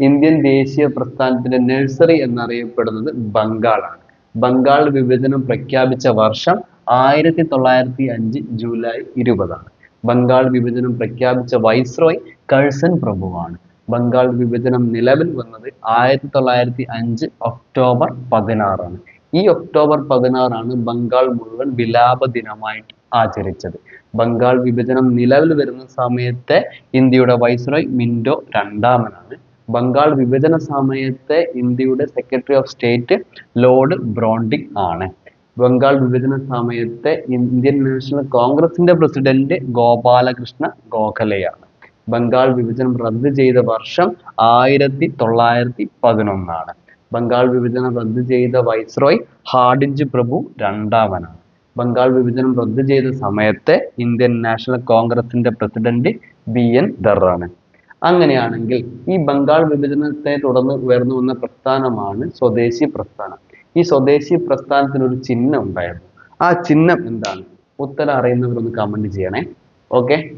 Indian ദേശീയ പ്രസ്ഥാനത്തിന്റെ nursery എന്നറിയപ്പെടുന്നത് ബംഗാളാണ്. ബംഗാൾ വിഭജനം പ്രഖ്യാപിച്ച വർഷം 1905 ജൂലൈ 20ആണ്. ബംഗാൾ വിഭജനം പ്രഖ്യാപിച്ച വൈസ്രോയ് കഴ്സൺ പ്രഭുവാണ്. ബംഗാൾ വിഭജനം നിലവിൽ വന്നത് 1905 ഒക്ടോബർ 16ആണ്. ഈ ഒക്ടോബർ 16ആണ് ബംഗാൾ മുഴുവൻ വിലാപ ദിനമായിട്ട് ആചരിച്ചത്. ബംഗാൾ വിഭജനം നിലവിൽ വരുന്ന സമയത്തെ ഇന്ത്യയുടെ വൈസ്രോയ് മിന്റോ രണ്ടാമനാണ്. ബംഗാൾ വിഭജന സമയത്തെ ഇന്ത്യയുടെ സെക്രട്ടറി ഓഫ് സ്റ്റേറ്റ് ലോർഡ് ബ്രോണ്ടിങ് ആണ്. ബംഗാൾ വിഭജന സമയത്തെ ഇന്ത്യൻ നാഷണൽ കോൺഗ്രസിന്റെ പ്രസിഡന്റ് ഗോപാലകൃഷ്ണ ഗോഖലെയാണ്. ബംഗാൾ വിഭജനം റദ്ദ് ചെയ്ത വർഷം 1911ആണ്. ബംഗാൾ വിഭജനം റദ്ദ് ചെയ്ത വൈസ്രോയ് ഹാർഡിഞ്ച് പ്രഭു രണ്ടാമനാണ്. ബംഗാൾ വിഭജനം റദ്ദ് ചെയ്ത സമയത്തെ ഇന്ത്യൻ നാഷണൽ കോൺഗ്രസിന്റെ പ്രസിഡന്റ് BN ദർ ആണ്. അങ്ങനെയാണെങ്കിൽ ഈ ബംഗാൾ വിഭജനത്തെ തുടർന്ന് ഉയർന്നു വന്ന പ്രസ്ഥാനമാണ് സ്വദേശി പ്രസ്ഥാനം. ഈ സ്വദേശി പ്രസ്ഥാനത്തിന് ഒരു ചിഹ്നം ഉണ്ടായിരുന്നു. ആ ചിഹ്നം എന്താണ്? ഉത്തരം അറിയുന്നവർ ഒന്ന് കമന്റ് ചെയ്യണേ. ഓക്കെ.